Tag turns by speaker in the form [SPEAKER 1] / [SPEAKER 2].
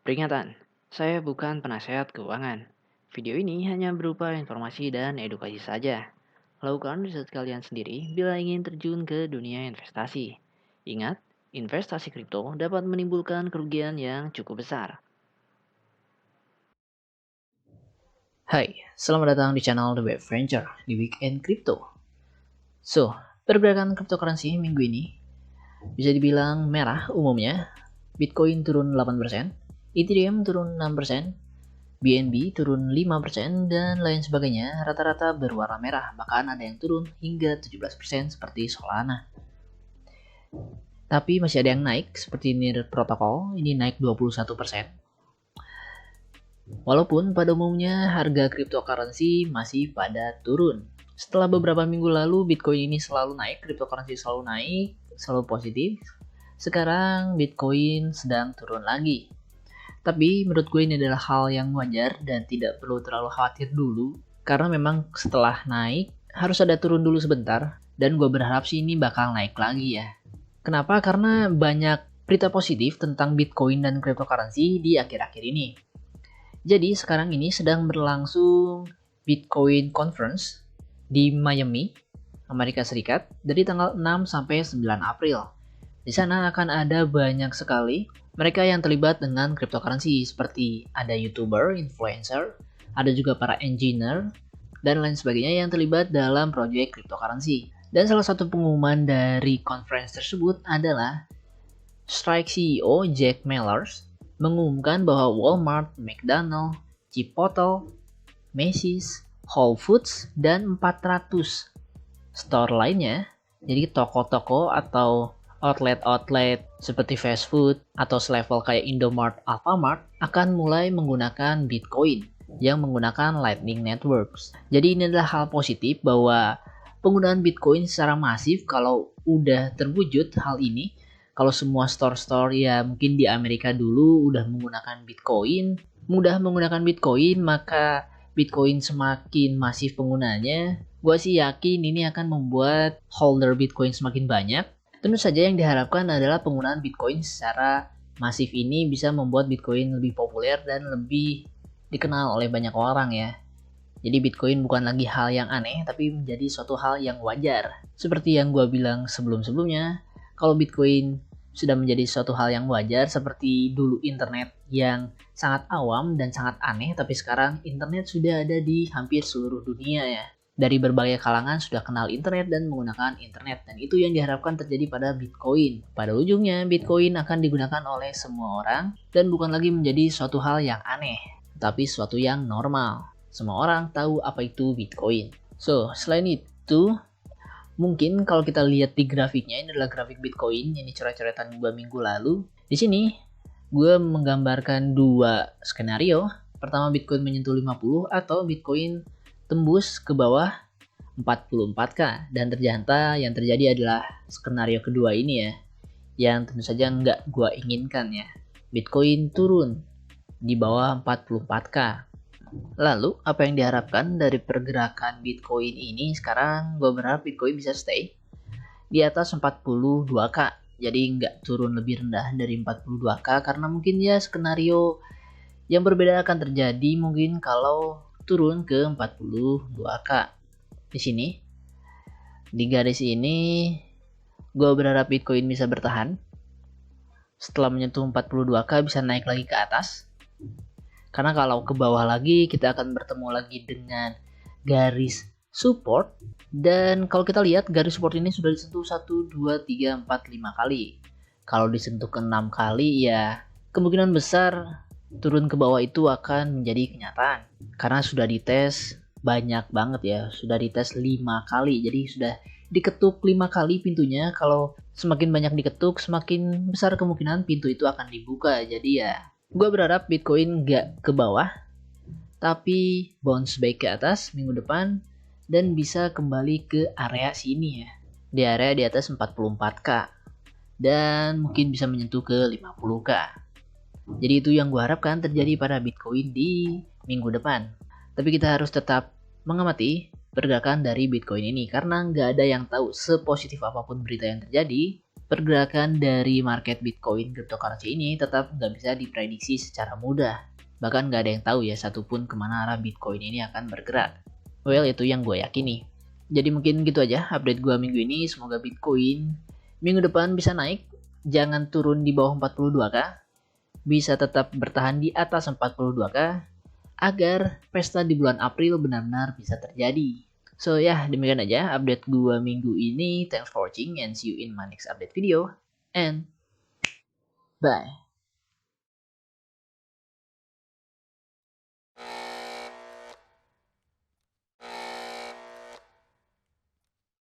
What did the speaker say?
[SPEAKER 1] Peringatan, saya bukan penasehat keuangan. Video ini hanya berupa informasi dan edukasi saja. Lakukan riset kalian sendiri bila ingin terjun ke dunia investasi. Ingat, investasi kripto dapat menimbulkan kerugian yang cukup besar.
[SPEAKER 2] Hai, selamat datang di channel The Web Venture di Weekend Crypto. So, pergerakan cryptocurrency minggu ini bisa dibilang merah umumnya. Bitcoin turun 8%, Ethereum turun 6%, BNB turun 5%, dan lain sebagainya. Rata-rata berwarna merah, bahkan ada yang turun hingga 17% seperti Solana. Tapi masih ada yang naik seperti Near Protocol, ini naik 21%. Walaupun pada umumnya harga cryptocurrency masih pada turun. Setelah beberapa minggu lalu Bitcoin ini selalu naik, cryptocurrency selalu naik, selalu positif. Sekarang Bitcoin sedang turun lagi. Tapi menurut gue ini adalah hal yang wajar dan tidak perlu terlalu khawatir dulu. Karena memang setelah naik harus ada turun dulu sebentar. Dan gue berharap sih ini bakal naik lagi ya. Kenapa? Karena banyak berita positif tentang Bitcoin dan cryptocurrency di akhir-akhir ini. Jadi sekarang ini sedang berlangsung Bitcoin Conference di Miami, Amerika Serikat dari tanggal 6 sampai 9 April. Di sana akan ada banyak sekali mereka yang terlibat dengan cryptocurrency seperti ada YouTuber, influencer, ada juga para engineer, dan lain sebagainya yang terlibat dalam proyek cryptocurrency. Dan salah satu pengumuman dari conference tersebut adalah Strike CEO Jack Mallers mengumumkan bahwa Walmart, McDonald, Chipotle, Macy's, Whole Foods, dan 400 store lainnya, jadi toko-toko atau outlet-outlet seperti fast food atau selevel kayak Indomart, Alfamart akan mulai menggunakan Bitcoin yang menggunakan Lightning Networks. Jadi ini adalah hal positif bahwa penggunaan Bitcoin secara masif kalau udah terwujud hal ini. Kalau semua store-store ya mungkin di Amerika dulu udah menggunakan Bitcoin, mudah menggunakan Bitcoin, maka Bitcoin semakin masif penggunanya. Gue sih yakin ini akan membuat holder Bitcoin semakin banyak. Tentu saja yang diharapkan adalah penggunaan Bitcoin secara masif ini bisa membuat Bitcoin lebih populer dan lebih dikenal oleh banyak orang ya. Jadi Bitcoin bukan lagi hal yang aneh, tapi menjadi suatu hal yang wajar. Seperti yang gue bilang sebelum-sebelumnya, kalau Bitcoin sudah menjadi suatu hal yang wajar seperti dulu internet yang sangat awam dan sangat aneh, tapi sekarang internet sudah ada di hampir seluruh dunia ya. Dari berbagai kalangan sudah kenal internet dan menggunakan internet, dan itu yang diharapkan terjadi pada Bitcoin. Pada ujungnya Bitcoin akan digunakan oleh semua orang dan bukan lagi menjadi suatu hal yang aneh, tapi suatu yang normal. Semua orang tahu apa itu Bitcoin. So, selain itu, mungkin kalau kita lihat di grafiknya, ini adalah grafik Bitcoin, ini coret-coretan 2 minggu lalu. Di sini, gue menggambarkan dua skenario. Pertama, Bitcoin menyentuh 50 atau Bitcoin tembus ke bawah 44k. Dan ternyata yang terjadi adalah skenario kedua ini ya, yang tentu saja nggak gue inginkan ya. Bitcoin turun di bawah 44k. Lalu, apa yang diharapkan dari pergerakan Bitcoin ini? Sekarang gue berharap Bitcoin bisa stay di atas 42k. Jadi nggak turun lebih rendah dari 42k karena mungkin ya skenario yang berbeda akan terjadi mungkin kalau turun ke 42k. Di sini, di garis ini, gue berharap Bitcoin bisa bertahan. Setelah menyentuh 42k bisa naik lagi ke atas. Karena kalau ke bawah lagi kita akan bertemu lagi dengan garis support. Dan kalau kita lihat garis support ini sudah disentuh 1, 2, 3, 4, 5 kali. Kalau disentuh ke 6 kali ya kemungkinan besar turun ke bawah itu akan menjadi kenyataan. Karena sudah dites banyak banget ya. Sudah dites 5 kali. Jadi sudah diketuk 5 kali pintunya. Kalau semakin banyak diketuk semakin besar kemungkinan pintu itu akan dibuka. Jadi ya gue berharap Bitcoin gak ke bawah, tapi bounce back ke atas minggu depan dan bisa kembali ke area sini ya. Di area di atas 44k. Dan mungkin bisa menyentuh ke 50k. Jadi itu yang gue harapkan terjadi pada Bitcoin di minggu depan. Tapi kita harus tetap mengamati pergerakan dari Bitcoin ini, karena nggak ada yang tahu sepositif apapun berita yang terjadi, pergerakan dari market Bitcoin cryptocurrency ini tetap nggak bisa diprediksi secara mudah. Bahkan nggak ada yang tahu ya satupun kemana arah Bitcoin ini akan bergerak. Well, itu yang gue yakini. Jadi mungkin gitu aja update gue minggu ini. Semoga Bitcoin minggu depan bisa naik, jangan turun di bawah 42k, bisa tetap bertahan di atas 42k, agar pesta di bulan April benar-benar bisa terjadi. So ya, demikian aja update gua minggu ini. Thanks for watching and see you in my next update video. And bye.